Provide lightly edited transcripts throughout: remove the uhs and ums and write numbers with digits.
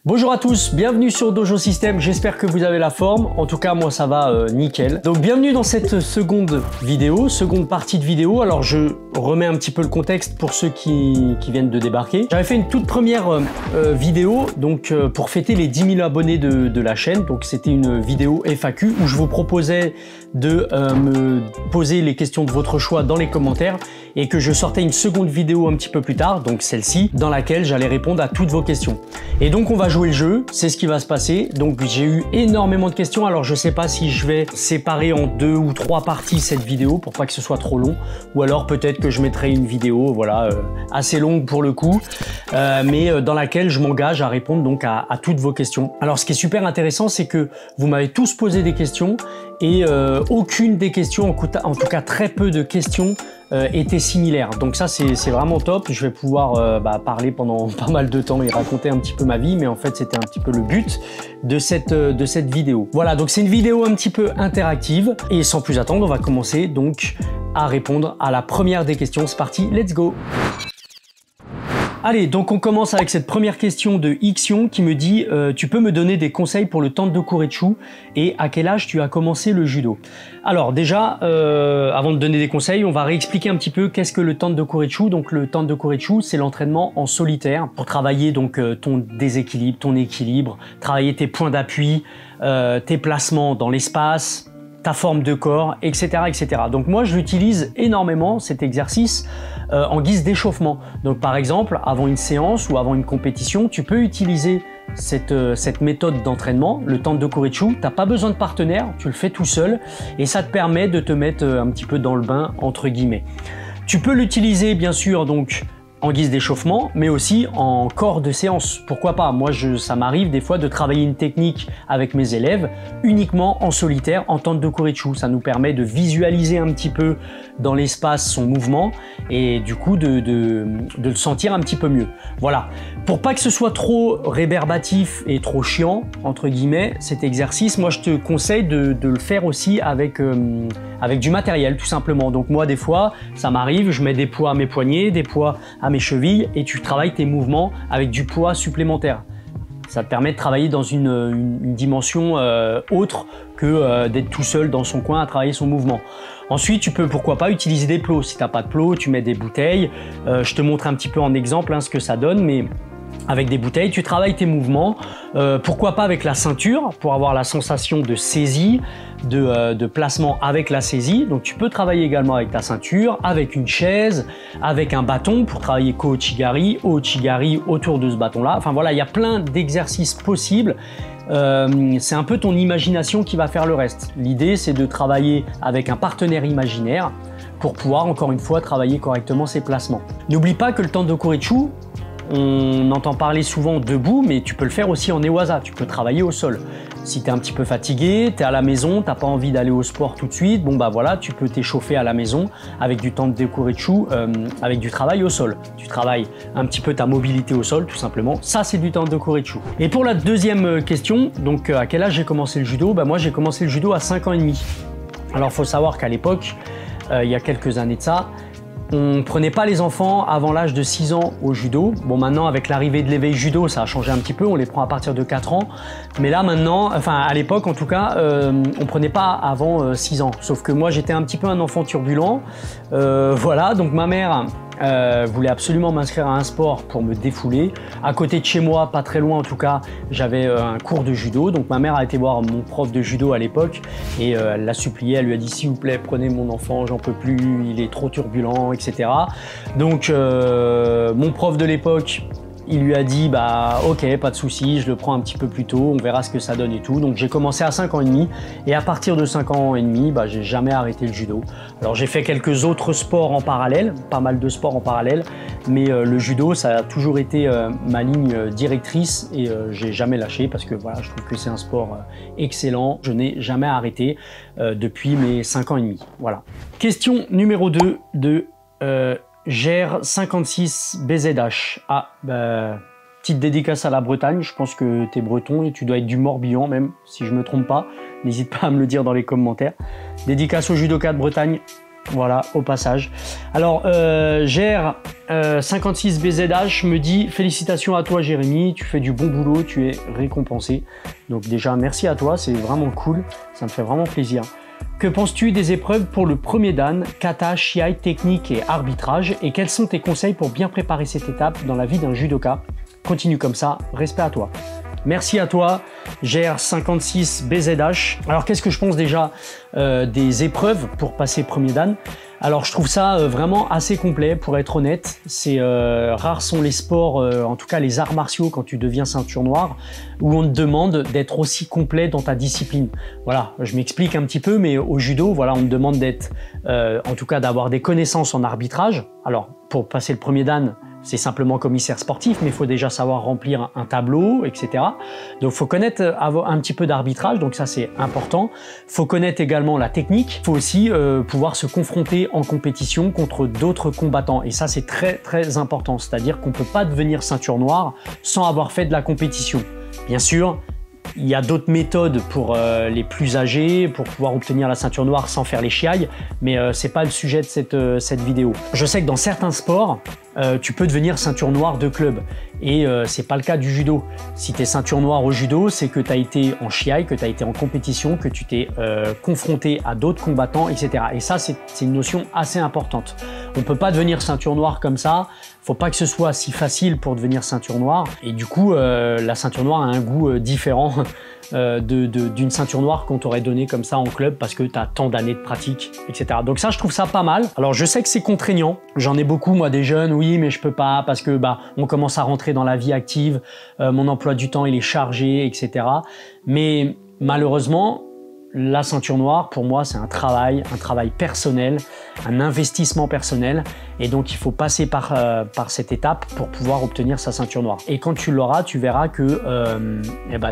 Bonjour à tous, bienvenue sur Dojo System, j'espère que vous avez la forme, en tout cas moi ça va nickel. Donc bienvenue dans cette seconde vidéo, seconde partie de vidéo. Alors je remets un petit peu le contexte pour ceux qui viennent de débarquer. J'avais fait une toute première vidéo donc pour fêter les 10 000 abonnés de la chaîne. Donc c'était une vidéo FAQ où je vous proposais de me poser les questions de votre choix dans les commentaires et que je sortais une seconde vidéo un petit peu plus tard, donc celle-ci, dans laquelle j'allais répondre à toutes vos questions. Et donc on va jouer le jeu, c'est ce qui va se passer. Donc j'ai eu énormément de questions, alors je sais pas si je vais séparer en 2 ou 3 parties cette vidéo pour pas que ce soit trop long, ou alors peut-être que je mettrai une vidéo voilà assez longue pour le coup, mais dans laquelle je m'engage à répondre donc à toutes vos questions. Alors ce qui est super intéressant, c'est que vous m'avez tous posé des questions et aucune des questions, en tout cas très peu de questions étaient similaires. Donc ça c'est vraiment top. Je vais pouvoir parler pendant pas mal de temps et raconter un petit peu ma vie, mais en fait c'était un petit peu le but de cette vidéo. Voilà, donc c'est une vidéo un petit peu interactive et sans plus attendre, on va commencer donc à répondre à la première des questions. C'est parti, let's go! Allez, donc on commence avec cette première question de Ixion qui me dit tu peux me donner des conseils pour le Tando Kurechu et à quel âge tu as commencé le judo? Alors déjà, avant de donner des conseils, on va réexpliquer un petit peu qu'est-ce que le Tando Kurechu. Donc le Tando Kurechu, c'est l'entraînement en solitaire pour travailler donc ton déséquilibre, ton équilibre, travailler tes points d'appui, tes placements dans l'espace, ta forme de corps, etc., etc. Donc moi, je l'utilise énormément, cet exercice, en guise d'échauffement. Donc par exemple, avant une séance ou avant une compétition, tu peux utiliser cette méthode d'entraînement, le Tando Kurechu. Tu n'as pas besoin de partenaire, tu le fais tout seul et ça te permet de te mettre un petit peu dans le bain, entre guillemets. Tu peux l'utiliser, bien sûr, donc en guise d'échauffement, mais aussi en corps de séance. Pourquoi pas? Moi, ça m'arrive des fois de travailler une technique avec mes élèves uniquement en solitaire, en Tando Kurechu. Ça nous permet de visualiser un petit peu dans l'espace son mouvement et du coup de le sentir un petit peu mieux. Voilà. Pour pas que ce soit trop rébarbatif et trop chiant, entre guillemets, cet exercice, moi je te conseille de le faire aussi avec du matériel, tout simplement. Donc moi, des fois, ça m'arrive, je mets des poids à mes poignets, des poids à mes chevilles et tu travailles tes mouvements avec du poids supplémentaire. Ça te permet de travailler dans une dimension autre que d'être tout seul dans son coin à travailler son mouvement. Ensuite, tu peux pourquoi pas utiliser des plots. Si tu n'as pas de plots, tu mets des bouteilles. Je te montre un petit peu en exemple ce que ça donne, mais avec des bouteilles, tu travailles tes mouvements. Pourquoi pas avec la ceinture pour avoir la sensation de saisie, de placement avec la saisie. Donc tu peux travailler également avec ta ceinture, avec une chaise, avec un bâton pour travailler Kouchigari, Ouchigari autour de ce bâton-là. Enfin voilà, il y a plein d'exercices possibles. C'est un peu ton imagination qui va faire le reste. L'idée, c'est de travailler avec un partenaire imaginaire pour pouvoir, encore une fois, travailler correctement ses placements. N'oublie pas que le Tando Kurechu, on entend parler souvent debout, mais tu peux le faire aussi en Newaza, tu peux travailler au sol. Si tu es un petit peu fatigué, tu es à la maison, tu n'as pas envie d'aller au sport tout de suite, bon bah voilà, tu peux t'échauffer à la maison avec du Tando Kurechu, avec du travail au sol. Tu travailles un petit peu ta mobilité au sol, tout simplement. Ça, c'est du Tando Kurechu. Et pour la deuxième question, donc à quel âge j'ai commencé le judo? Bah moi, j'ai commencé le judo à 5 ans et demi. Alors, il faut savoir qu'à l'époque, il y a quelques années de ça, on prenait pas les enfants avant l'âge de 6 ans au judo. Bon, maintenant, avec l'arrivée de l'éveil judo, ça a changé un petit peu. On les prend à partir de 4 ans. Mais là, maintenant, enfin, à l'époque, en tout cas, on prenait pas avant 6 ans. Sauf que moi, j'étais un petit peu un enfant turbulent. Voilà, donc ma mère voulait absolument m'inscrire à un sport pour me défouler. À côté de chez moi, pas très loin en tout cas, j'avais un cours de judo. Donc ma mère a été voir mon prof de judo à l'époque et elle l'a supplié, elle lui a dit s'il vous plaît prenez mon enfant, j'en peux plus, il est trop turbulent, etc. Donc mon prof de l'époque, il lui a dit bah ok, pas de souci, je le prends un petit peu plus tôt, on verra ce que ça donne et tout. Donc j'ai commencé à 5 ans et demi et à partir de 5 ans et demi, bah, j'ai jamais arrêté le judo. Alors j'ai fait quelques autres sports en parallèle, pas mal de sports en parallèle, mais le judo ça a toujours été ma ligne directrice et j'ai jamais lâché parce que voilà, je trouve que c'est un sport excellent. Je n'ai jamais arrêté depuis mes 5 ans et demi. Voilà. Question numéro 2 de Gère 56 BZH. Ah, bah, petite dédicace à la Bretagne. Je pense que tu es breton et tu dois être du Morbihan même, si je me trompe pas. N'hésite pas à me le dire dans les commentaires. Dédicace au judoka de Bretagne. voilà, au passage. Alors, GR56BZH me dit « Félicitations à toi Jérémy, tu fais du bon boulot, tu es récompensé. » Donc déjà, merci à toi, c'est vraiment cool, ça me fait vraiment plaisir. Que penses-tu des épreuves pour le premier dan, kata, shiai, technique et arbitrage? Et quels sont tes conseils pour bien préparer cette étape dans la vie d'un judoka? Continue comme ça, respect à toi. Merci à toi, GR56BZH. Alors, qu'est-ce que je pense déjà des épreuves pour passer premier dan? Alors, je trouve ça vraiment assez complet, pour être honnête. Rares sont les sports, en tout cas les arts martiaux, quand tu deviens ceinture noire, où on te demande d'être aussi complet dans ta discipline. Voilà, je m'explique un petit peu, mais au judo, voilà, on te demande d'être, en tout cas d'avoir des connaissances en arbitrage. Alors, pour passer le premier dan, c'est simplement commissaire sportif, mais il faut déjà savoir remplir un tableau, etc. Donc, il faut connaître un petit peu d'arbitrage, donc ça, c'est important. Il faut connaître également la technique. Il faut aussi pouvoir se confronter en compétition contre d'autres combattants. Et ça, c'est très, très important. C'est-à-dire qu'on ne peut pas devenir ceinture noire sans avoir fait de la compétition. Bien sûr, il y a d'autres méthodes pour les plus âgés, pour pouvoir obtenir la ceinture noire sans faire les shiai, mais c'est pas le sujet de cette vidéo. Je sais que dans certains sports, tu peux devenir ceinture noire de club. Et c'est pas le cas du judo. Si tu es ceinture noire au judo, c'est que tu as été en shiai, que tu as été en compétition, que tu t'es confronté à d'autres combattants, etc. Et ça, c'est une notion assez importante. On peut pas devenir ceinture noire comme ça. Faut pas que ce soit si facile pour devenir ceinture noire. Et du coup, la ceinture noire a un goût différent d'une ceinture noire qu'on t'aurait donné comme ça en club parce que tu as tant d'années de pratique, etc. Donc ça, je trouve ça pas mal. Alors, je sais que c'est contraignant. J'en ai beaucoup, moi, des jeunes, oui, mais je peux pas parce que on commence à rentrer dans la vie active, mon emploi du temps, il est chargé, etc. Mais malheureusement, la ceinture noire, pour moi, c'est un travail personnel, un investissement personnel. Et donc, il faut passer par cette étape pour pouvoir obtenir sa ceinture noire. Et quand tu l'auras, tu verras que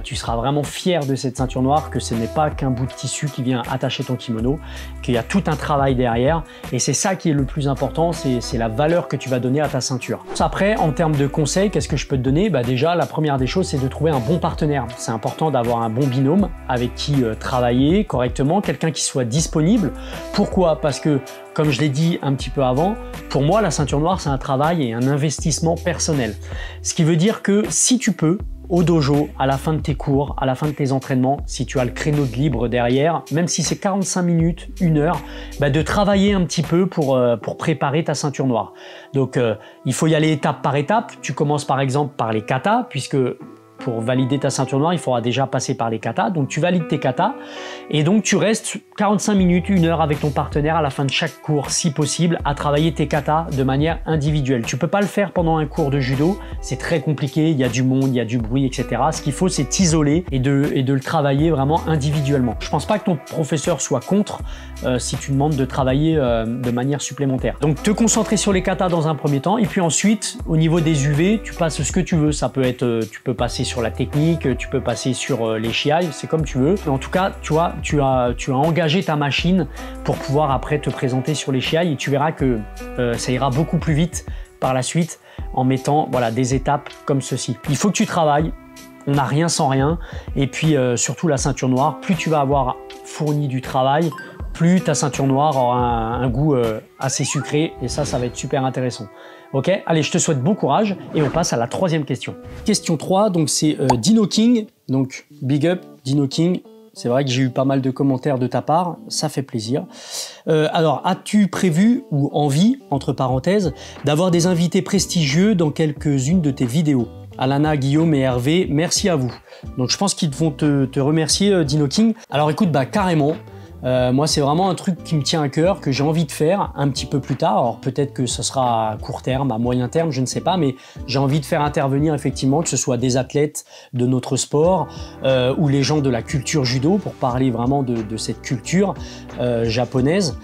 tu seras vraiment fier de cette ceinture noire, que ce n'est pas qu'un bout de tissu qui vient attacher ton kimono, qu'il y a tout un travail derrière. Et c'est ça qui est le plus important, c'est la valeur que tu vas donner à ta ceinture. Après, en termes de conseils, qu'est-ce que je peux te donner? Déjà, la première des choses, c'est de trouver un bon partenaire. C'est important d'avoir un bon binôme avec qui travailler correctement, quelqu'un qui soit disponible. Pourquoi? Parce que, comme je l'ai dit un petit peu avant, pour moi, la ceinture noire, c'est un travail et un investissement personnel. Ce qui veut dire que si tu peux, au dojo, à la fin de tes cours, à la fin de tes entraînements, si tu as le créneau de libre derrière, même si c'est 45 minutes, 1 heure, de travailler un petit peu pour préparer ta ceinture noire. Donc, il faut y aller étape par étape. Tu commences par exemple par les katas, puisque pour valider ta ceinture noire, il faudra déjà passer par les katas. Donc, tu valides tes katas et donc tu restes 45 minutes, 1 heure avec ton partenaire à la fin de chaque cours, si possible, à travailler tes katas de manière individuelle. Tu peux pas le faire pendant un cours de judo, c'est très compliqué, il y a du monde, il y a du bruit, etc. Ce qu'il faut, c'est t'isoler et de le travailler vraiment individuellement. Je pense pas que ton professeur soit contre si tu demandes de travailler de manière supplémentaire. Donc, te concentrer sur les katas dans un premier temps et puis ensuite, au niveau des UV, tu passes ce que tu veux. Ça peut être, tu peux passer sur la technique, tu peux passer sur les shiai, c'est comme tu veux. Mais en tout cas, tu vois, tu as engagé ta machine pour pouvoir après te présenter sur les shiai et tu verras que ça ira beaucoup plus vite par la suite en mettant des étapes comme ceci. Il faut que tu travailles, on n'a rien sans rien. Et puis surtout la ceinture noire, plus tu vas avoir fourni du travail, plus ta ceinture noire aura un goût assez sucré et ça va être super intéressant. Ok, allez, je te souhaite bon courage et on passe à la troisième question. Question 3, donc c'est Dino King, donc big up Dino King. C'est vrai que j'ai eu pas mal de commentaires de ta part, ça fait plaisir. Alors, as-tu prévu ou envie, entre parenthèses, d'avoir des invités prestigieux dans quelques-unes de tes vidéos? Alana, Guillaume et Hervé, merci à vous. Donc je pense qu'ils vont te remercier, Dino King. Alors écoute, carrément. Moi, c'est vraiment un truc qui me tient à cœur, que j'ai envie de faire un petit peu plus tard. Alors peut-être que ce sera à court terme, à moyen terme, je ne sais pas, mais j'ai envie de faire intervenir effectivement, que ce soit des athlètes de notre sport ou les gens de la culture judo, pour parler vraiment de cette culture japonaise.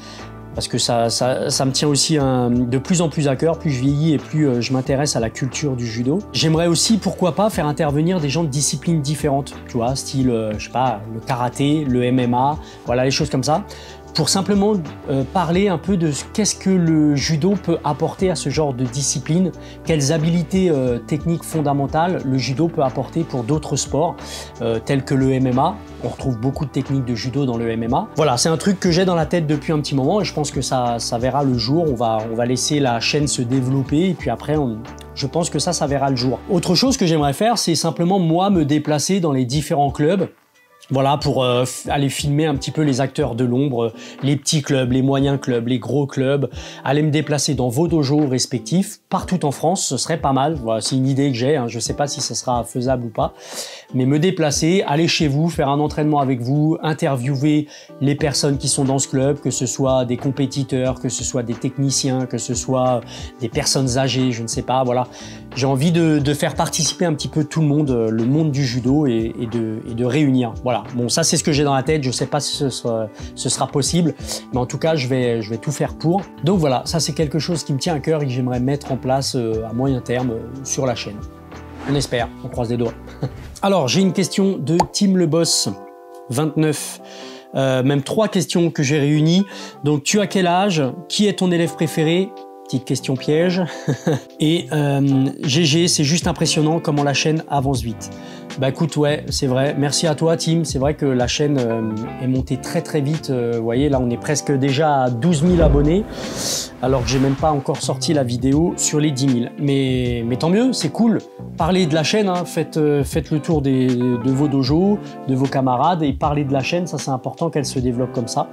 Parce que ça me tient aussi de plus en plus à cœur, plus je vieillis et plus je m'intéresse à la culture du judo. J'aimerais aussi, pourquoi pas, faire intervenir des gens de disciplines différentes, tu vois, style, je sais pas, le karaté, le MMA, voilà, les choses comme ça, pour simplement parler un peu de qu'est-ce que le judo peut apporter à ce genre de discipline, quelles habilités techniques fondamentales le judo peut apporter pour d'autres sports tels que le MMA. On retrouve beaucoup de techniques de judo dans le MMA. Voilà, c'est un truc que j'ai dans la tête depuis un petit moment et je pense que ça verra le jour. On va laisser la chaîne se développer et puis après, je pense que ça verra le jour. Autre chose que j'aimerais faire, c'est simplement moi me déplacer dans les différents clubs. Voilà, pour aller filmer un petit peu les acteurs de l'ombre, les petits clubs, les moyens clubs, les gros clubs, aller me déplacer dans vos dojos respectifs, partout en France, ce serait pas mal. Voilà, c'est une idée que j'ai, hein. Je sais pas si ça sera faisable ou pas, mais me déplacer, aller chez vous, faire un entraînement avec vous, interviewer les personnes qui sont dans ce club, que ce soit des compétiteurs, que ce soit des techniciens, que ce soit des personnes âgées, je ne sais pas, voilà. J'ai envie de faire participer un petit peu tout le monde du judo et de réunir. Voilà. Bon, ça c'est ce que j'ai dans la tête. Je sais pas si ce sera possible, mais en tout cas, je vais tout faire pour. Donc voilà, ça c'est quelque chose qui me tient à cœur et que j'aimerais mettre en place à moyen terme sur la chaîne. On espère, on croise les doigts. Alors, j'ai une question de Tim Le Boss, 29. Même 3 questions que j'ai réunies. Donc, tu as quel âge? Qui est ton élève préféré? Petite question piège. Et GG, c'est juste impressionnant comment la chaîne avance vite. Bah écoute, ouais, c'est vrai. Merci à toi, Tim. C'est vrai que la chaîne est montée très très vite. Vous voyez, là, on est presque déjà à 12 000 abonnés, alors que j'ai même pas encore sorti la vidéo sur les 10 000. Mais tant mieux, c'est cool. Parlez de la chaîne, hein. Faites le tour de vos dojos, de vos camarades et parlez de la chaîne. Ça, c'est important qu'elle se développe comme ça,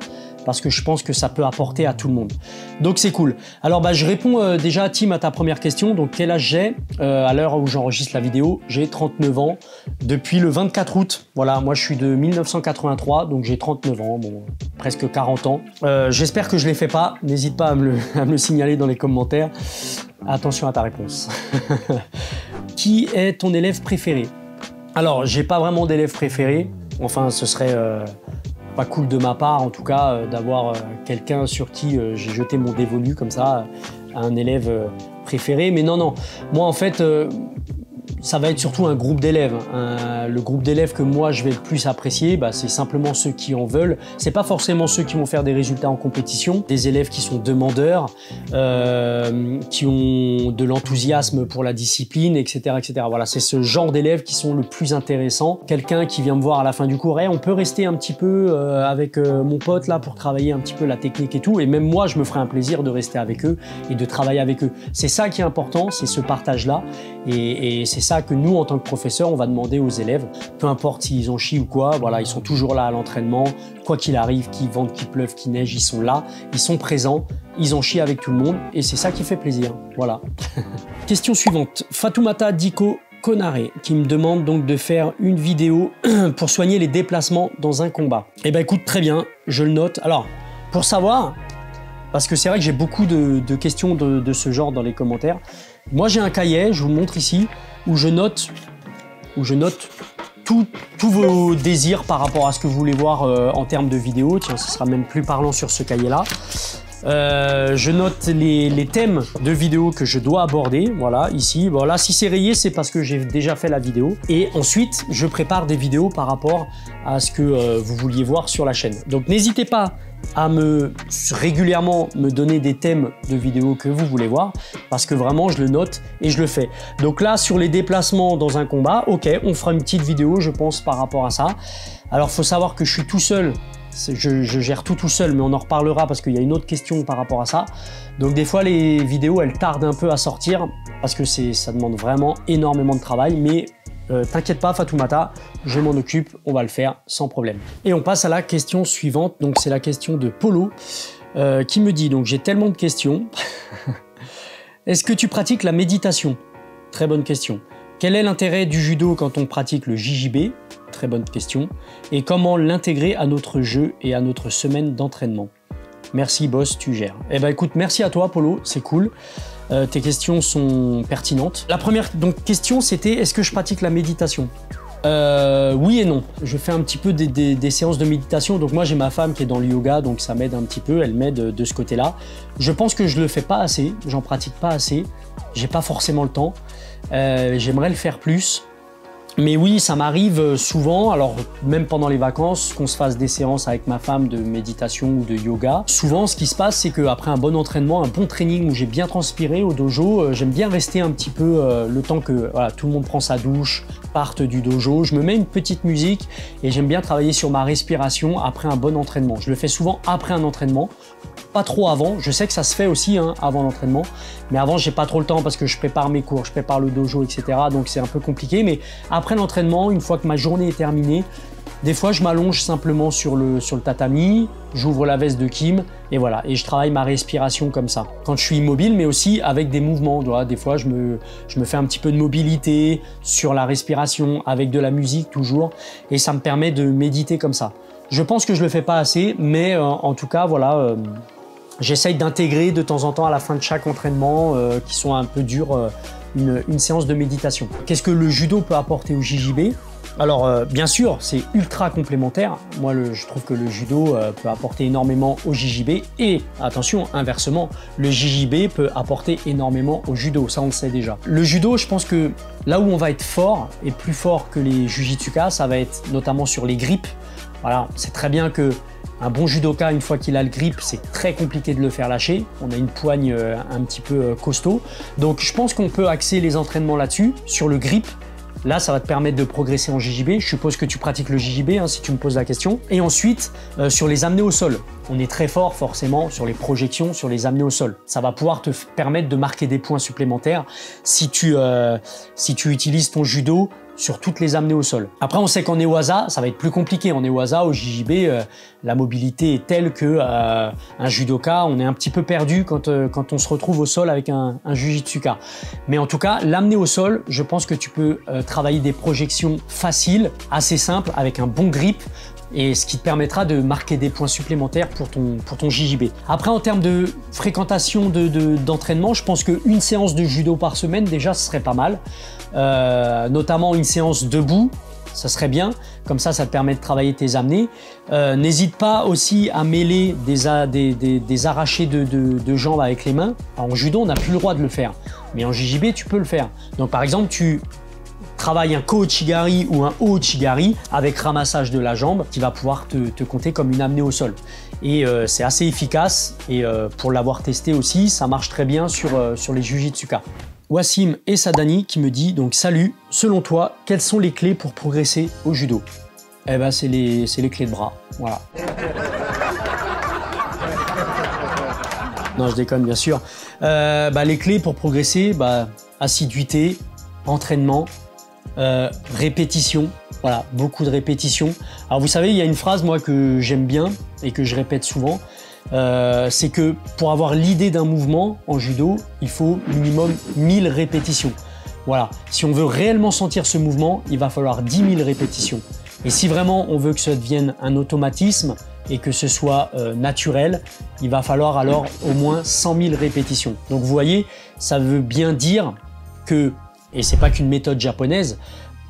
parce que je pense que ça peut apporter à tout le monde. Donc c'est cool. Alors bah, je réponds déjà, Tim, à ta première question. Donc quel âge j'ai à l'heure où j'enregistre la vidéo? J'ai 39 ans depuis le 24 août. Voilà, moi je suis de 1983, donc j'ai 39 ans, bon, presque 40 ans. J'espère que je ne les fais pas. N'hésite pas à me le signaler dans les commentaires. Attention à ta réponse. Qui est ton élève préféré? Alors, j'ai pas vraiment d'élève préféré. Enfin, ce serait pas cool de ma part, en tout cas, d'avoir quelqu'un sur qui j'ai jeté mon dévolu comme ça, un élève préféré. Mais non, moi en fait, ça va être surtout un groupe d'élèves. Le groupe d'élèves que moi je vais le plus apprécier, bah, c'est simplement ceux qui en veulent. C'est pas forcément ceux qui vont faire des résultats en compétition, des élèves qui sont demandeurs, qui ont de l'enthousiasme pour la discipline, etc., etc. Voilà, c'est ce genre d'élèves qui sont le plus intéressants. Quelqu'un qui vient me voir à la fin du cours, hey, on peut rester un petit peu avec mon pote là pour travailler un petit peu la technique et tout. Et même moi, je me ferai un plaisir de rester avec eux et de travailler avec eux. C'est ça qui est important, c'est ce partage-là. Et c'est ça que nous, en tant que professeurs, on va demander aux élèves, peu importe s'ils ont chi ou quoi, voilà, ils sont toujours là à l'entraînement, quoi qu'il arrive, qu'il vente, qu'il pleuve, qu'il neige, ils sont là, ils sont présents, ils ont chi avec tout le monde et c'est ça qui fait plaisir, voilà. Question suivante, Fatoumata Diko Konare qui me demande donc de faire une vidéo pour soigner les déplacements dans un combat. Eh ben écoute, très bien, je le note. Alors, pour savoir, parce que c'est vrai que j'ai beaucoup de questions de ce genre dans les commentaires. Moi, j'ai un cahier, je vous le montre ici, où je note tous vos désirs par rapport à ce que vous voulez voir en termes de vidéo. Tiens, ce sera même plus parlant sur ce cahier-là. Je note les thèmes de vidéos que je dois aborder, voilà, ici. Bon, là, si c'est rayé, c'est parce que j'ai déjà fait la vidéo. Et ensuite, je prépare des vidéos par rapport à ce que vous vouliez voir sur la chaîne. Donc, n'hésitez pas à régulièrement me donner des thèmes de vidéos que vous voulez voir, parce que vraiment, je le note et je le fais. Donc là, sur les déplacements dans un combat, ok, on fera une petite vidéo, je pense, par rapport à ça. Alors, il faut savoir que je suis tout seul. Je gère tout seul, mais on en reparlera parce qu'il y a une autre question par rapport à ça. Donc des fois, les vidéos, elles tardent un peu à sortir parce que ça demande vraiment énormément de travail. Mais t'inquiète pas, Fatoumata, je m'en occupe, on va le faire sans problème. Et on passe à la question suivante. Donc c'est la question de Polo qui me dit, donc j'ai tellement de questions. Est-ce que tu pratiques la méditation? Très bonne question. Quel est l'intérêt du judo quand on pratique le JJB? Très bonne question. Et comment l'intégrer à notre jeu et à notre semaine d'entraînement? Merci boss, tu gères. Eh ben écoute, merci à toi Polo, c'est cool. Tes questions sont pertinentes. La première question c'était, est-ce que je pratique la méditation? Oui et non. Je fais un petit peu des séances de méditation. Donc moi j'ai ma femme qui est dans le yoga, donc ça m'aide un petit peu, elle m'aide de ce côté-là. Je pense que je le fais pas assez, j'en pratique pas assez. J'ai pas forcément le temps. J'aimerais le faire plus. Mais oui, ça m'arrive souvent, alors même pendant les vacances, qu'on se fasse des séances avec ma femme de méditation ou de yoga. Souvent, ce qui se passe, c'est qu'après un bon entraînement, un bon training où j'ai bien transpiré au dojo, j'aime bien rester un petit peu le temps que voilà, tout le monde prend sa douche, parte du dojo. Je me mets une petite musique et j'aime bien travailler sur ma respiration après un bon entraînement. Je le fais souvent après un entraînement, pas trop avant. Je sais que ça se fait aussi avant l'entraînement, mais avant, j'ai pas trop le temps parce que je prépare mes cours, je prépare le dojo, etc. Donc c'est un peu compliqué, mais après l'entraînement, une fois que ma journée est terminée, des fois je m'allonge simplement sur le tatami, j'ouvre la veste de Kim et voilà, et je travaille ma respiration comme ça. Quand je suis immobile, mais aussi avec des mouvements, voilà, des fois je me fais un petit peu de mobilité sur la respiration avec de la musique toujours, et ça me permet de méditer comme ça. Je pense que je le fais pas assez, mais en tout cas voilà, j'essaye d'intégrer de temps en temps à la fin de chaque entraînement qui sont un peu durs, une séance de méditation. Qu'est-ce que le judo peut apporter au JJB? Alors bien sûr, c'est ultra complémentaire. Moi, je trouve que le judo peut apporter énormément au JJB et attention, inversement, le JJB peut apporter énormément au judo, ça on le sait déjà. Le judo, je pense que là où on va être fort et plus fort que les jujitsuka, ça va être notamment sur les grips. Voilà, c'est très bien que un bon judoka, une fois qu'il a le grip, c'est très compliqué de le faire lâcher. On a une poigne un petit peu costaud. Donc je pense qu'on peut axer les entraînements là-dessus, sur le grip. Là, ça va te permettre de progresser en JJB. Je suppose que tu pratiques le JJB, si tu me poses la question. Et ensuite, sur les amener au sol. On est très fort forcément sur les projections, sur les amener au sol. Ça va pouvoir te permettre de marquer des points supplémentaires si tu utilises ton judo sur toutes les amenées au sol. Après, on sait qu'en Newaza, ça va être plus compliqué. En Newaza, au JJB, la mobilité est telle que un judoka, on est un petit peu perdu quand on se retrouve au sol avec un jujitsuka. Mais en tout cas, l'amener au sol, je pense que tu peux travailler des projections faciles, assez simples, avec un bon grip, et ce qui te permettra de marquer des points supplémentaires pour ton JJB. Après, en termes de fréquentation d'entraînement, je pense qu'une séance de judo par semaine, déjà, ce serait pas mal. Notamment une séance debout, ça serait bien. Comme ça te permet de travailler tes amenés. N'hésite pas aussi à mêler des arrachés de jambes avec les mains. Alors, en judo, on n'a plus le droit de le faire. Mais en JJB, tu peux le faire. Donc, par exemple, tu travaille un ko-chigari ou un o-chigari avec ramassage de la jambe qui va pouvoir te compter comme une amenée au sol. Et c'est assez efficace et pour l'avoir testé aussi, ça marche très bien sur les jujitsuka. Wassim et Sadani qui me dit donc salut, selon toi, quelles sont les clés pour progresser au judo? Eh ben c'est les clés de bras, voilà. Non, je déconne bien sûr. Les clés pour progresser, assiduité, entraînement, répétition, voilà, beaucoup de répétitions. Alors vous savez, il y a une phrase moi que j'aime bien et que je répète souvent, c'est que pour avoir l'idée d'un mouvement en judo, il faut minimum 1000 répétitions. Voilà, si on veut réellement sentir ce mouvement, il va falloir 10 000 répétitions. Et si vraiment on veut que ça devienne un automatisme et que ce soit naturel, il va falloir alors au moins 100 000 répétitions. Donc vous voyez, ça veut bien dire que, et c'est pas qu'une méthode japonaise,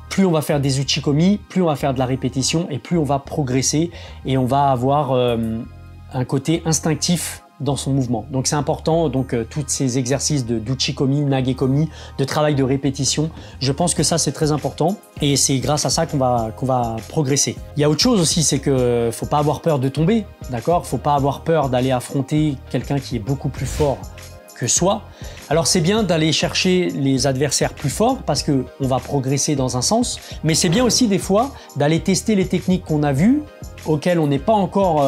plus on va faire des uchikomi, plus on va faire de la répétition et plus on va progresser et on va avoir un côté instinctif dans son mouvement. Donc c'est important, tous ces exercices d'uchikomi, nagekomi, de travail de répétition, je pense que ça c'est très important et c'est grâce à ça qu'on va progresser. Il y a autre chose aussi, c'est que faut pas avoir peur de tomber, d'accord? Faut pas avoir peur d'aller affronter quelqu'un qui est beaucoup plus fort que soi. Alors c'est bien d'aller chercher les adversaires plus forts parce qu'on va progresser dans un sens, mais c'est bien aussi des fois d'aller tester les techniques qu'on a vues, auxquelles on n'est pas encore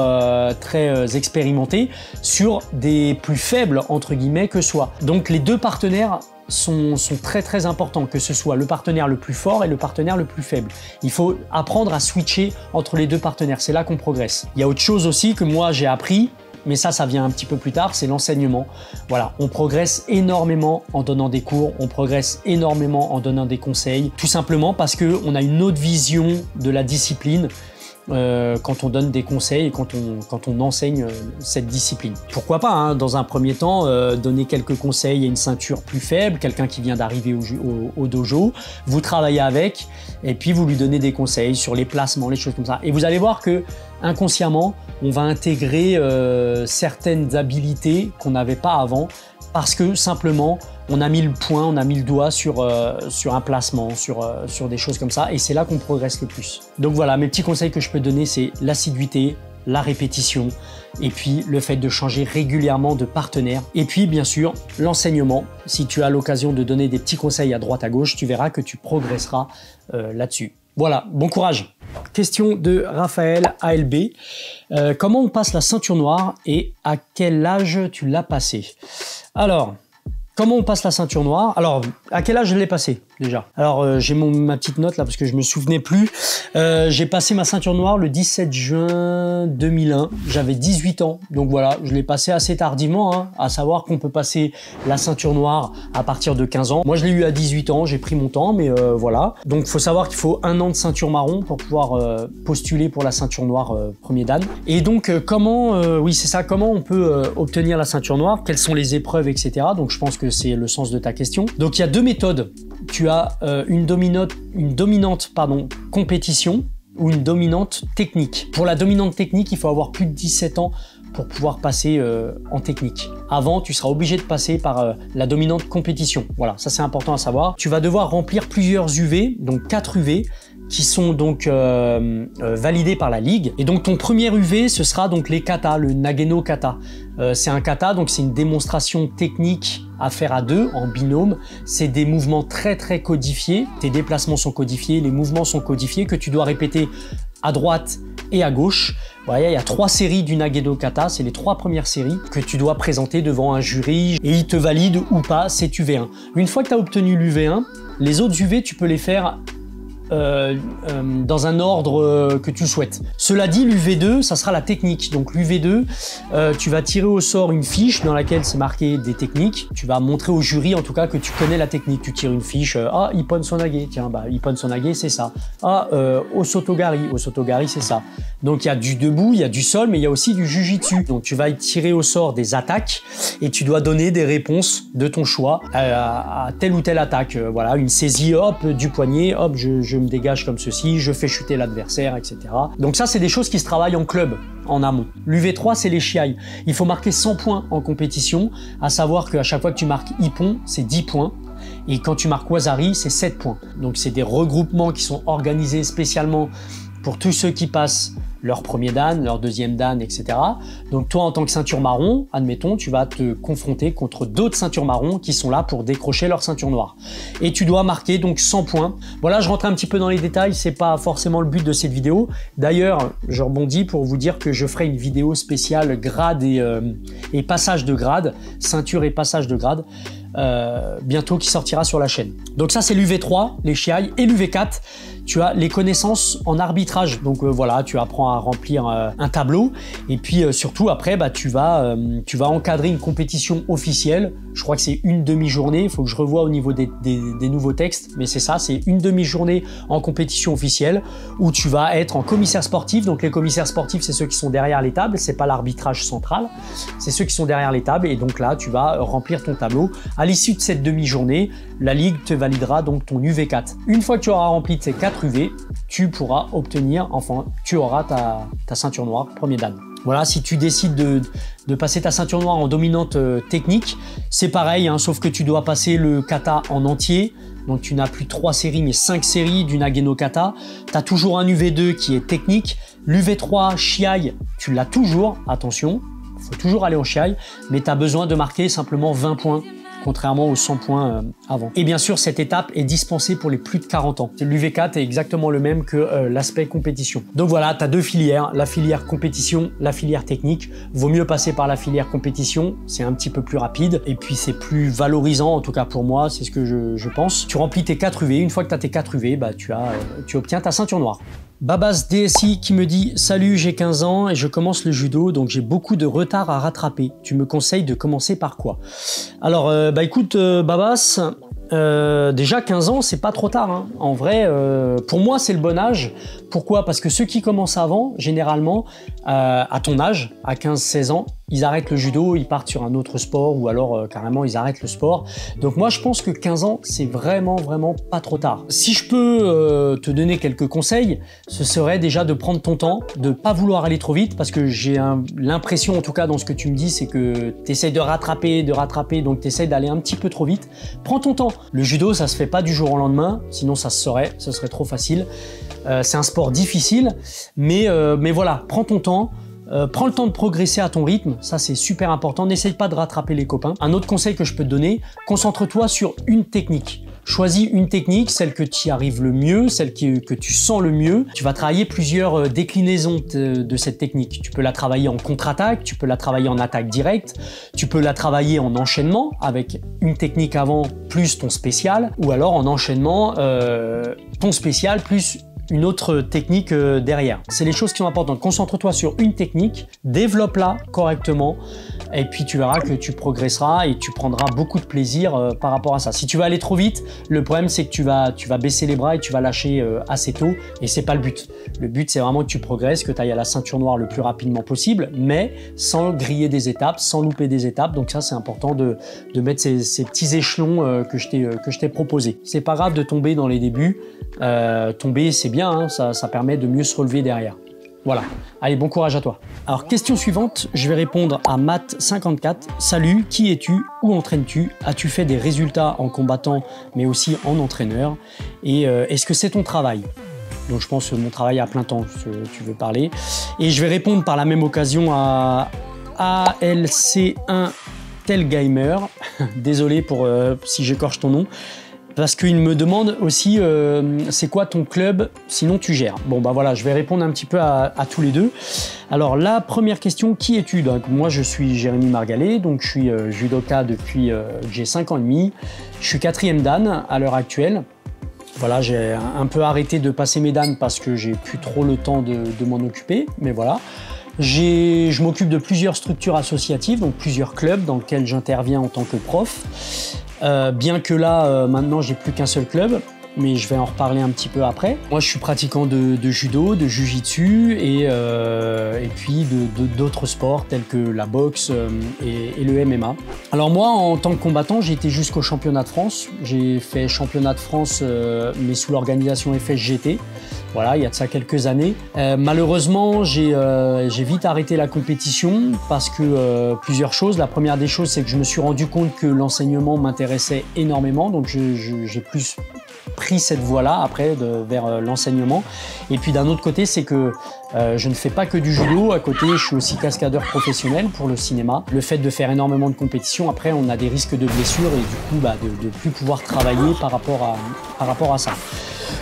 très expérimenté, sur des plus faibles entre guillemets que soi. Donc les deux partenaires sont très très importants, que ce soit le partenaire le plus fort et le partenaire le plus faible. Il faut apprendre à switcher entre les deux partenaires, c'est là qu'on progresse. Il y a autre chose aussi que moi j'ai appris, mais ça vient un petit peu plus tard, c'est l'enseignement. Voilà, on progresse énormément en donnant des cours, on progresse énormément en donnant des conseils, tout simplement parce qu'on a une autre vision de la discipline quand on donne des conseils et quand on enseigne cette discipline. Pourquoi pas, dans un premier temps, donner quelques conseils à une ceinture plus faible, quelqu'un qui vient d'arriver au dojo, vous travaillez avec et puis vous lui donnez des conseils sur les placements, les choses comme ça. Et vous allez voir que inconsciemment, on va intégrer certaines habilités qu'on n'avait pas avant parce que simplement on a mis le point, on a mis le doigt sur un placement, sur des choses comme ça, et c'est là qu'on progresse le plus. Donc voilà, mes petits conseils que je peux donner, c'est l'assiduité, la répétition, et puis le fait de changer régulièrement de partenaire, et puis bien sûr l'enseignement. Si tu as l'occasion de donner des petits conseils à droite à gauche, tu verras que tu progresseras là-dessus. Voilà, bon courage. Question de Raphaël ALB. Comment on passe la ceinture noire et à quel âge tu l'as passée? Alors, comment on passe la ceinture noire? Alors, à quel âge je l'ai passée déjà? Alors, j'ai ma petite note là parce que je me souvenais plus. J'ai passé ma ceinture noire le 17 juin 2001. J'avais 18 ans. Donc voilà, je l'ai passé assez tardivement, hein, à savoir qu'on peut passer la ceinture noire à partir de 15 ans. Moi, je l'ai eu à 18 ans. J'ai pris mon temps, mais voilà. Donc, il faut savoir qu'il faut 1 an de ceinture marron pour pouvoir postuler pour la ceinture noire premier dan. Et donc, oui, c'est ça. Comment on peut obtenir la ceinture noire? Quelles sont les épreuves, etc. Donc, je pense que c'est le sens de ta question. Donc, il y a 2 méthodes. Tu as une dominante compétition ou une dominante technique. Pour la dominante technique, il faut avoir plus de 17 ans pour pouvoir passer en technique. Avant, tu seras obligé de passer par la dominante compétition. Voilà, ça c'est important à savoir. Tu vas devoir remplir plusieurs UV, donc 4 UV, qui sont donc validés par la ligue. Et donc ton premier UV, ce sera donc les katas, le Nageno kata. C'est un kata, donc c'est une démonstration technique à faire à 2 en binôme. C'est des mouvements très très codifiés. Tes déplacements sont codifiés, les mouvements sont codifiés que tu dois répéter à droite et à gauche. Voilà, il y a 3 séries du Nageno kata, c'est les 3 premières séries que tu dois présenter devant un jury et il te valide ou pas cet UV1. Une fois que tu as obtenu l'UV1, les autres UV, tu peux les faire dans un ordre que tu souhaites. Cela dit, l'UV2, ça sera la technique. Donc l'UV2, tu vas tirer au sort une fiche dans laquelle c'est marqué des techniques. Tu vas montrer au jury en tout cas que tu connais la technique. Tu tires une fiche, ah, Ippon Sonage, tiens, bah Ippon Sonage c'est ça. Ah, Osotogari, Osotogari c'est ça. Donc il y a du debout, il y a du sol, mais il y a aussi du jujitsu. Donc tu vas tirer au sort des attaques et tu dois donner des réponses de ton choix à telle ou telle attaque. Voilà, une saisie, hop, du poignet, hop, je me dégage comme ceci, je fais chuter l'adversaire, etc. Donc ça, c'est des choses qui se travaillent en club, en amont. L'UV3, c'est les shiai. Il faut marquer 100 points en compétition, à savoir qu'à chaque fois que tu marques Ippon, c'est 10 points. Et quand tu marques Wasari, c'est 7 points. Donc c'est des regroupements qui sont organisés spécialement pour tous ceux qui passent leur premier dan, leur deuxième dan, etc. Donc toi, en tant que ceinture marron, admettons, tu vas te confronter contre d'autres ceintures marron qui sont là pour décrocher leur ceinture noire. Et tu dois marquer donc 100 points. Voilà, je rentre un petit peu dans les détails, c'est pas forcément le but de cette vidéo. D'ailleurs, je rebondis pour vous dire que je ferai une vidéo spéciale grade et passage de grade, ceinture et passage de grade, bientôt qui sortira sur la chaîne. Donc ça, c'est l'UV3, les shiai, et l'UV4, tu as les connaissances en arbitrage. Donc voilà, tu apprends à remplir un tableau et puis surtout après bah, tu vas encadrer une compétition officielle. Je crois que c'est une demi-journée, il faut que je revoie au niveau des nouveaux textes, mais c'est ça, c'est une demi-journée en compétition officielle où tu vas être en commissaire sportif. Donc les commissaires sportifs, c'est ceux qui sont derrière les tables, c'est pas l'arbitrage central, c'est ceux qui sont derrière les tables et donc là tu vas remplir ton tableau. À l'issue de cette demi-journée, la ligue te validera donc ton UV4. Une fois que tu auras rempli ces 4 UV, tu pourras obtenir, enfin tu auras ta ceinture noire premier dan. Voilà, si tu décides de passer ta ceinture noire en dominante technique, c'est pareil, hein, sauf que tu dois passer le kata en entier. Donc tu n'as plus 3 séries mais 5 séries du Nageno kata. Tu as toujours un UV2 qui est technique. L'UV3 shiai, tu l'as toujours, attention, il faut toujours aller en shiai, mais tu as besoin de marquer simplement 20 points. Contrairement aux 100 points avant. Et bien sûr, cette étape est dispensée pour les plus de 40 ans. L'UV4 est exactement le même que l'aspect compétition. Donc voilà, tu as 2 filières, la filière compétition, la filière technique. Vaut mieux passer par la filière compétition, c'est un petit peu plus rapide et puis c'est plus valorisant, en tout cas pour moi, c'est ce que je pense. Tu remplis tes 4 UV, une fois que tu as tes 4 UV, bah, tu obtiens ta ceinture noire. Babas DSI qui me dit « Salut, j'ai 15 ans et je commence le judo, donc j'ai beaucoup de retard à rattraper. Tu me conseilles de commencer par quoi ?» Alors, bah écoute Babas, Déjà 15 ans, c'est pas trop tard, hein. En vrai, pour moi, c'est le bon âge. Pourquoi? Parce que ceux qui commencent avant, généralement, à ton âge, à 15-16 ans, ils arrêtent le judo, ils partent sur un autre sport ou alors carrément ils arrêtent le sport. Donc moi je pense que 15 ans c'est vraiment pas trop tard. Si je peux te donner quelques conseils, ce serait déjà de prendre ton temps, de pas vouloir aller trop vite parce que j'ai l'impression en tout cas dans ce que tu me dis c'est que tu essayes de rattraper donc tu essayes d'aller un petit peu trop vite. Prends ton temps. Le judo ça se fait pas du jour au lendemain, sinon ça se saurait, ce serait trop facile. C'est un sport difficile mais voilà, prends ton temps. Prends le temps de progresser à ton rythme, ça c'est super important, n'essaye pas de rattraper les copains. Un autre conseil que je peux te donner, concentre-toi sur une technique. Choisis une technique, celle que tu y arrives le mieux, celle que tu sens le mieux. Tu vas travailler plusieurs déclinaisons de cette technique. Tu peux la travailler en contre-attaque, tu peux la travailler en attaque directe, tu peux la travailler en enchaînement avec une technique avant plus ton spécial, ou alors en enchaînement ton spécial plus une autre technique derrière. C'est les choses qui sont importantes. Concentre-toi sur une technique, développe-la correctement et puis tu verras que tu progresseras et tu prendras beaucoup de plaisir par rapport à ça. Si tu vas aller trop vite, le problème c'est que tu vas baisser les bras et tu vas lâcher assez tôt et c'est pas le but. Le but c'est vraiment que tu progresses, que tu ailles à la ceinture noire le plus rapidement possible, mais sans griller des étapes, sans louper des étapes. Donc ça c'est important de mettre ces petits échelons que je t'ai proposé. C'est pas grave de tomber dans les débuts. Tomber c'est bien, hein, ça permet de mieux se relever derrière. Voilà, allez bon courage à toi. Alors question suivante, je vais répondre à Matt54. Salut, qui es-tu? Où entraînes-tu? As-tu fait des résultats en combattant mais aussi en entraîneur? Et est-ce que c'est ton travail? Donc je pense mon travail à plein temps, tu veux parler. Et je vais répondre par la même occasion à ALC1 Telgamer. Désolé pour si j'écorche ton nom. Parce qu'il me demande aussi c'est quoi ton club, sinon tu gères. Bon bah voilà, je vais répondre un petit peu à tous les deux. Alors la première question, qui es-tu? Donc moi je suis Jérémy Margalet, donc je suis judoka depuis que j'ai 5 ans et demi. Je suis 4e dan à l'heure actuelle. Voilà, j'ai un peu arrêté de passer mes dan parce que j'ai plus trop le temps de m'en occuper, mais voilà. Je m'occupe de plusieurs structures associatives, donc plusieurs clubs dans lesquels j'interviens en tant que prof. Bien que là, maintenant, j'ai plus qu'un seul club, mais je vais en reparler un petit peu après. Moi, je suis pratiquant de judo, de jujitsu et puis d'autres sports tels que la boxe et le MMA. Alors moi, en tant que combattant, j'ai été jusqu'au championnat de France. J'ai fait championnat de France, mais sous l'organisation FSGT. Voilà, il y a de ça quelques années. Malheureusement, j'ai vite arrêté la compétition parce que plusieurs choses. La première des choses, c'est que je me suis rendu compte que l'enseignement m'intéressait énormément, donc j'ai plus pris cette voie-là après vers l'enseignement. Et puis d'un autre côté, c'est que je ne fais pas que du judo. À côté, je suis aussi cascadeur professionnel pour le cinéma. Le fait de faire énormément de compétitions, après, on a des risques de blessures et du coup, de plus pouvoir travailler par rapport à ça.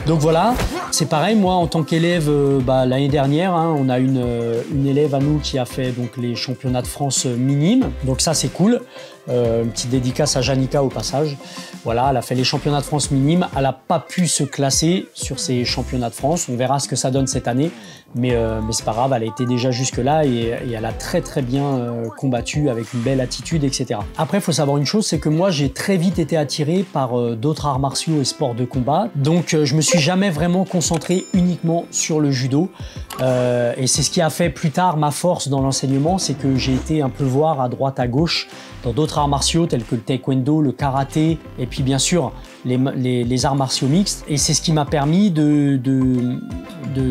Donc voilà, c'est pareil, moi en tant qu'élève, l'année dernière, hein, on a une élève à nous qui a fait donc, les championnats de France minimes, donc ça c'est cool. Une petite dédicace à Janika au passage. Voilà, elle a fait les championnats de France minimes, elle n'a pas pu se classer sur ces championnats de France, on verra ce que ça donne cette année, mais c'est pas grave, elle a été déjà jusque là et elle a très bien combattu avec une belle attitude, etc. Après, il faut savoir une chose, c'est que moi j'ai très vite été attiré par d'autres arts martiaux et sports de combat, donc je me suis jamais vraiment concentré uniquement sur le judo et c'est ce qui a fait plus tard ma force dans l'enseignement, c'est que j'ai été un peu voir à droite à gauche dans d'autres arts martiaux tels que le taekwondo, le karaté et puis bien sûr les arts martiaux mixtes, et c'est ce qui m'a permis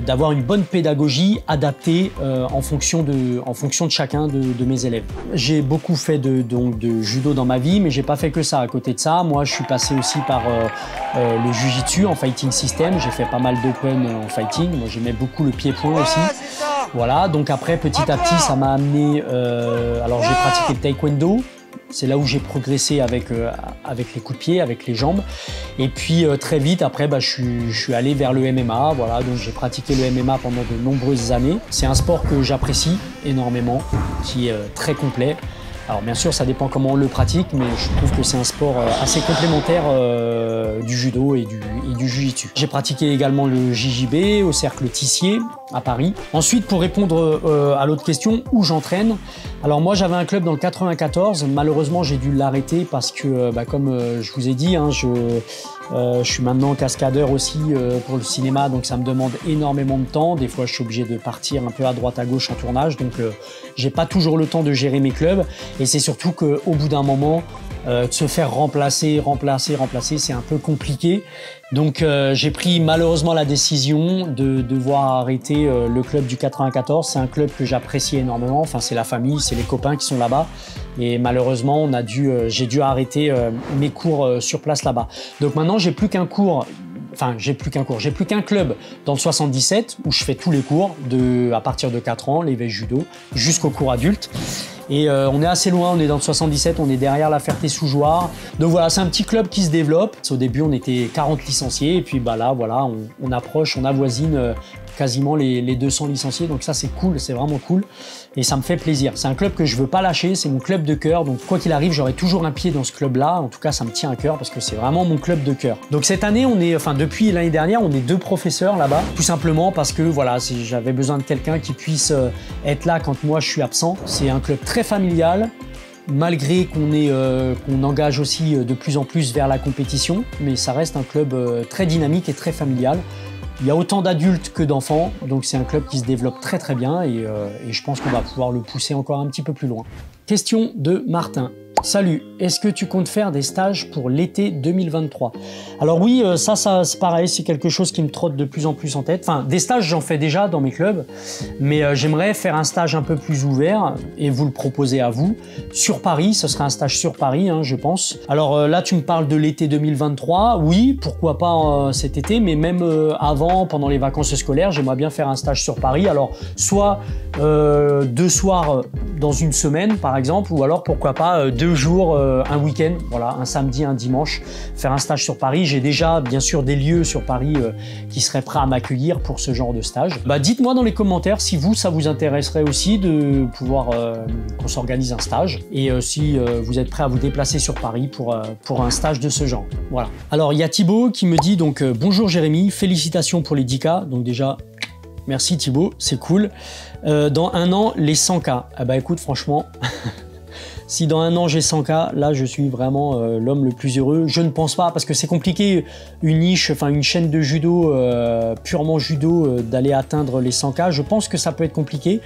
d'avoir une bonne pédagogie adaptée en fonction de chacun de mes élèves. J'ai beaucoup fait de judo dans ma vie, mais j'ai pas fait que ça. À côté de ça, moi je suis passé aussi par le jujitsu en fighting system, j'ai fait pas mal d'open en fighting, moi j'aimais beaucoup le pied-point aussi. Voilà, donc après petit à petit ça m'a amené, alors j'ai pratiqué le taekwondo. C'est là où j'ai progressé avec les coups de pied, avec les jambes. Et puis très vite après, je suis allé vers le MMA. Voilà, donc j'ai pratiqué le MMA pendant de nombreuses années. C'est un sport que j'apprécie énormément, qui est très complet. Alors bien sûr, ça dépend comment on le pratique, mais je trouve que c'est un sport assez complémentaire du judo et du jiu-jitsu. J'ai pratiqué également le JJB au cercle Tissier. à Paris. Ensuite, pour répondre à l'autre question, où j'entraîne? Alors moi, j'avais un club dans le 94. Malheureusement, j'ai dû l'arrêter parce que, comme je vous ai dit, hein, je suis maintenant cascadeur aussi pour le cinéma, donc ça me demande énormément de temps. Des fois, je suis obligé de partir un peu à droite à gauche en tournage, donc j'ai pas toujours le temps de gérer mes clubs. Et c'est surtout qu'au bout d'un moment, de se faire remplacer, c'est un peu compliqué. Donc j'ai pris malheureusement la décision de devoir arrêter le club du 94. C'est un club que j'apprécie énormément. Enfin, c'est la famille, c'est les copains qui sont là-bas. Et malheureusement, j'ai dû arrêter mes cours sur place là-bas. Donc maintenant, j'ai plus qu'un club dans le 77 où je fais tous les cours à partir de 4 ans, l'éveil judo, jusqu'au cours adulte. Et on est assez loin, on est dans le 77, on est derrière la Ferté-sous-Jouarre. Donc voilà, c'est un petit club qui se développe. Au début, on était 40 licenciés et puis là, voilà, on approche, on avoisine quasiment les 200 licenciés. Donc ça, c'est cool, c'est vraiment cool. Et ça me fait plaisir. C'est un club que je veux pas lâcher, c'est mon club de cœur. Donc quoi qu'il arrive, j'aurai toujours un pied dans ce club-là. En tout cas, ça me tient à cœur parce que c'est vraiment mon club de cœur. Donc cette année, depuis l'année dernière, on est 2 professeurs là-bas. Tout simplement parce que voilà, j'avais besoin de quelqu'un qui puisse être là quand moi je suis absent. C'est un club très familial. Malgré qu'on engage aussi de plus en plus vers la compétition, mais ça reste un club très dynamique et très familial. Il y a autant d'adultes que d'enfants, donc c'est un club qui se développe très très bien et je pense qu'on va pouvoir le pousser encore un petit peu plus loin. Question de Martin. Salut, est-ce que tu comptes faire des stages pour l'été 2023? Alors oui, ça c'est pareil, c'est quelque chose qui me trotte de plus en plus en tête. Enfin, des stages, j'en fais déjà dans mes clubs, mais j'aimerais faire un stage un peu plus ouvert et vous le proposer à vous. Sur Paris, ce serait un stage sur Paris, hein, je pense. Alors là, tu me parles de l'été 2023. Oui, pourquoi pas cet été, mais même avant, pendant les vacances scolaires, j'aimerais bien faire un stage sur Paris. Alors, soit 2 soirs dans une semaine, par exemple, ou alors pourquoi pas 2 jours, un week-end, voilà, un samedi, un dimanche, faire un stage sur Paris. J'ai déjà, bien sûr, des lieux sur Paris qui seraient prêts à m'accueillir pour ce genre de stage. Dites-moi dans les commentaires si ça vous intéresserait aussi de pouvoir qu'on s'organise un stage et si vous êtes prêts à vous déplacer sur Paris pour un stage de ce genre. Voilà. Alors, il y a Thibaut qui me dit donc bonjour Jérémy, félicitations pour les 10K. Donc déjà, merci Thibaut, c'est cool. Dans un an, les 100K. Ah bah écoute, franchement... Si dans un an j'ai 100K, là je suis vraiment l'homme le plus heureux. Je ne pense pas, parce que c'est compliqué, une chaîne de judo, purement judo, d'aller atteindre les 100K. Je pense que ça peut être compliqué.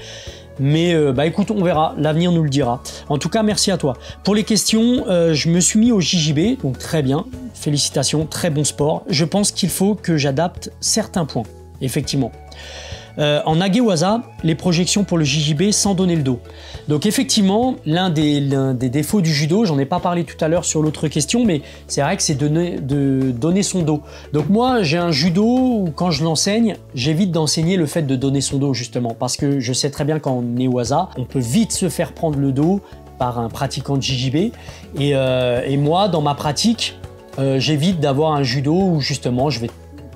Mais écoute, on verra, l'avenir nous le dira. En tout cas, merci à toi. Pour les questions, je me suis mis au JJB, donc très bien, félicitations, très bon sport. Je pense qu'il faut que j'adapte certains points, effectivement. En Agewaza, les projections pour le JJB sans donner le dos. Donc effectivement, l'un des défauts du judo, j'en ai pas parlé tout à l'heure sur l'autre question, mais c'est vrai que c'est de donner son dos. Donc moi, j'ai un judo où quand je l'enseigne, j'évite d'enseigner le fait de donner son dos justement, parce que je sais très bien qu'en Newaza, on peut vite se faire prendre le dos par un pratiquant de JJB. Et moi, dans ma pratique, j'évite d'avoir un judo où justement je vais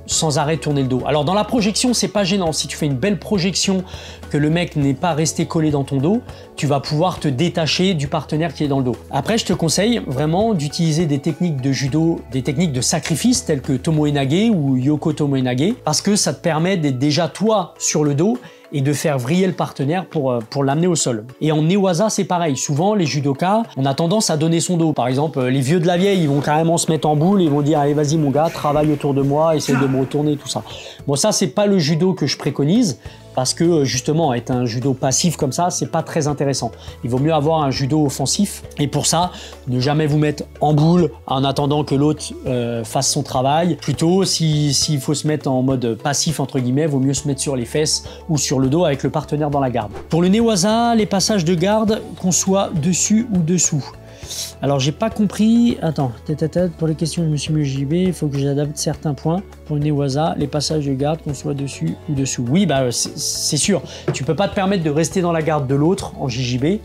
sans arrêt tourner le dos. Alors dans la projection, c'est pas gênant. Si tu fais une belle projection, que le mec n'est pas resté collé dans ton dos, tu vas pouvoir te détacher du partenaire qui est dans le dos. Après, je te conseille vraiment d'utiliser des techniques de judo, des techniques de sacrifice telles que Tomoe-nage ou Yoko Tomoe-nage, parce que ça te permet d'être déjà toi sur le dos et de faire vriller le partenaire pour l'amener au sol. Et en Newaza, c'est pareil. Souvent, les judokas, on a tendance à donner son dos. Par exemple, les vieux de la vieille, ils vont carrément se mettre en boule, ils vont dire « Allez, vas-y mon gars, travaille autour de moi, essaye de me retourner, tout ça. » Bon, ça, c'est pas le judo que je préconise, parce que justement, être un judo passif comme ça, c'est pas très intéressant. Il vaut mieux avoir un judo offensif. Et pour ça, ne jamais vous mettre en boule en attendant que l'autre fasse son travail. Plutôt, s'il faut se mettre en mode passif, entre guillemets, vaut mieux se mettre sur les fesses ou sur le dos avec le partenaire dans la garde. Pour le Newaza, les passages de garde, qu'on soit dessus ou dessous. Alors j'ai pas compris, attends, pour les questions je me suis mis au JB, il faut que j'adapte certains points. Pour le Newaza, les passages de garde, qu'on soit dessus ou dessous. Oui, c'est sûr, tu peux pas te permettre de rester dans la garde de l'autre en JJB.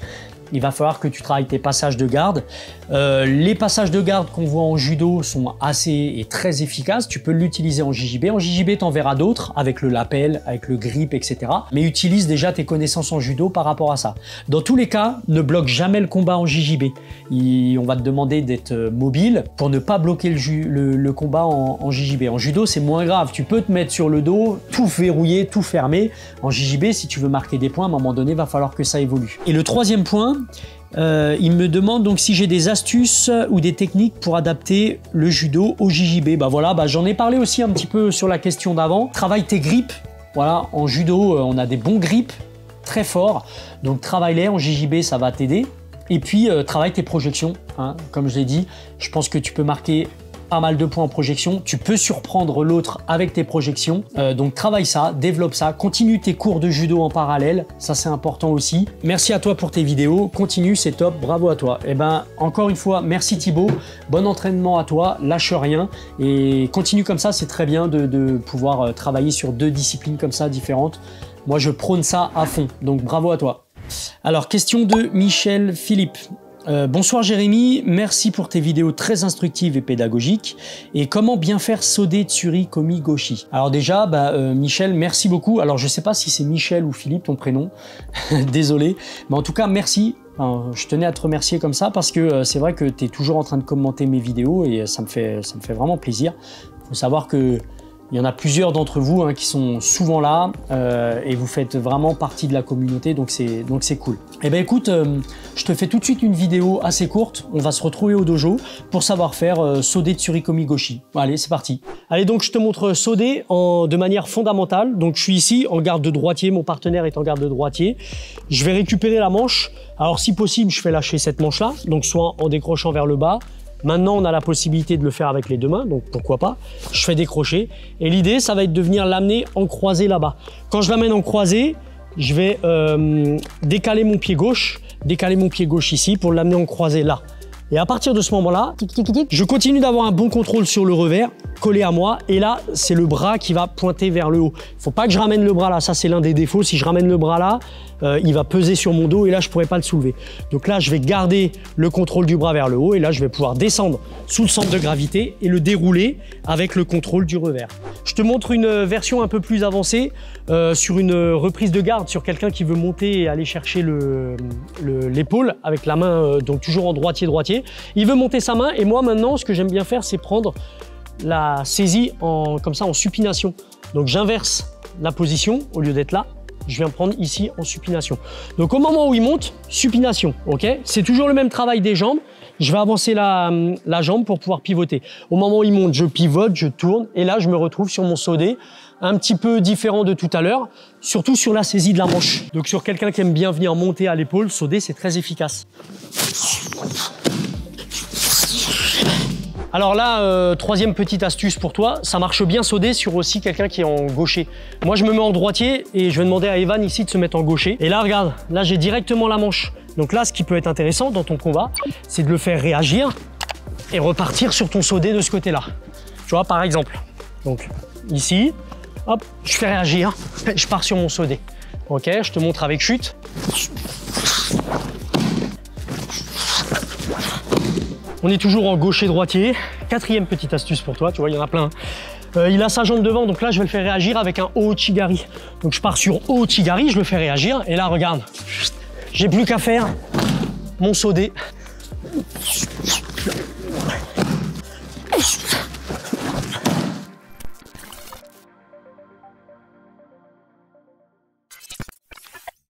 il va falloir que tu travailles tes passages de garde. Les passages de garde qu'on voit en judo sont assez et très efficaces. Tu peux l'utiliser en JJB. En JJB, tu en verras d'autres, avec le lapel, avec le grip, etc. Mais utilise déjà tes connaissances en judo par rapport à ça. Dans tous les cas, ne bloque jamais le combat en JJB. On va te demander d'être mobile pour ne pas bloquer le combat en JJB. En judo, c'est moins grave. Tu peux te mettre sur le dos, tout verrouiller, tout fermer. En JJB, si tu veux marquer des points, à un moment donné, il va falloir que ça évolue. Et le troisième point, il me demande donc si j'ai des astuces ou des techniques pour adapter le judo au JJB. Bah voilà, j'en ai parlé aussi un petit peu sur la question d'avant. Travaille tes grips. Voilà, en judo, on a des bons grips très forts. Donc travaille-les. En JJB, ça va t'aider. Et puis, travaille tes projections. Hein. Comme je l'ai dit, je pense que tu peux marquer pas mal de points en projection. Tu peux surprendre l'autre avec tes projections. Donc, travaille ça, développe ça. Continue tes cours de judo en parallèle. Ça, c'est important aussi. Merci à toi pour tes vidéos. Continue, c'est top. Bravo à toi. Et ben, encore une fois, merci Thibaut. Bon entraînement à toi. Lâche rien. Et continue comme ça. C'est très bien de pouvoir travailler sur 2 disciplines comme ça différentes. Moi, je prône ça à fond. Donc, bravo à toi. Alors, question de Michel Philippe. Bonsoir Jérémy, merci pour tes vidéos très instructives et pédagogiques. Et comment bien faire Sode Tsuri Komi Goshi? Alors déjà, Michel, merci beaucoup. Alors je sais pas si c'est Michel ou Philippe ton prénom, désolé. Mais en tout cas, merci. Enfin, je tenais à te remercier comme ça parce que c'est vrai que tu es toujours en train de commenter mes vidéos et ça me fait vraiment plaisir. Il faut savoir que il y en a plusieurs d'entre vous qui sont souvent là et vous faites vraiment partie de la communauté, donc c'est cool. Eh ben écoute, je te fais tout de suite une vidéo assez courte. On va se retrouver au dojo pour savoir faire Sode Tsuri Komi Goshi. Allez, c'est parti. Allez, donc je te montre Sode de manière fondamentale. Donc je suis ici en garde de droitier, mon partenaire est en garde de droitier. Je vais récupérer la manche. Alors si possible, je fais lâcher cette manche-là, donc soit en décrochant vers le bas. Maintenant, on a la possibilité de le faire avec les 2 mains, donc pourquoi pas. Je fais des crochets. Et l'idée, ça va être de venir l'amener en croisé là-bas. Quand je l'amène en croisé, je vais décaler mon pied gauche ici pour l'amener en croisé là. Et à partir de ce moment-là, je continue d'avoir un bon contrôle sur le revers, collé à moi. Et là, c'est le bras qui va pointer vers le haut. Il ne faut pas que je ramène le bras là, ça c'est l'un des défauts. Si je ramène le bras là, il va peser sur mon dos et là, je ne pourrai pas le soulever. Donc là, je vais garder le contrôle du bras vers le haut et là, je vais pouvoir descendre sous le centre de gravité et le dérouler avec le contrôle du revers. Je te montre une version un peu plus avancée sur une reprise de garde, sur quelqu'un qui veut monter et aller chercher l'épaule avec la main, donc toujours en droitier-droitier. Il veut monter sa main et moi maintenant, ce que j'aime bien faire, c'est prendre la saisie comme ça en supination. Donc j'inverse la position au lieu d'être là. Je viens prendre ici en supination. Donc au moment où il monte, supination, ok? C'est toujours le même travail des jambes. Je vais avancer la jambe pour pouvoir pivoter. Au moment où il monte, je pivote, je tourne et là je me retrouve sur mon Sode, un petit peu différent de tout à l'heure, surtout sur la saisie de la manche. Donc sur quelqu'un qui aime bien venir monter à l'épaule, Sode c'est très efficace. Alors là, troisième petite astuce pour toi, ça marche bien Sode sur aussi quelqu'un qui est en gaucher. Moi, je me mets en droitier et je vais demander à Evan ici de se mettre en gaucher. Et là, regarde, là, j'ai directement la manche. Donc là, ce qui peut être intéressant dans ton combat, c'est de le faire réagir et repartir sur ton Sode de ce côté-là. Tu vois, par exemple. Donc ici, hop, je fais réagir, je pars sur mon Sode. Ok, je te montre avec chute. On est toujours en gaucher-droitier. Quatrième petite astuce pour toi, tu vois, il y en a plein. Il a sa jambe devant, donc là, je vais le faire réagir avec un Ouchigari. Donc, je pars sur Ouchigari, je le fais réagir. Et là, regarde, j'ai plus qu'à faire mon Sode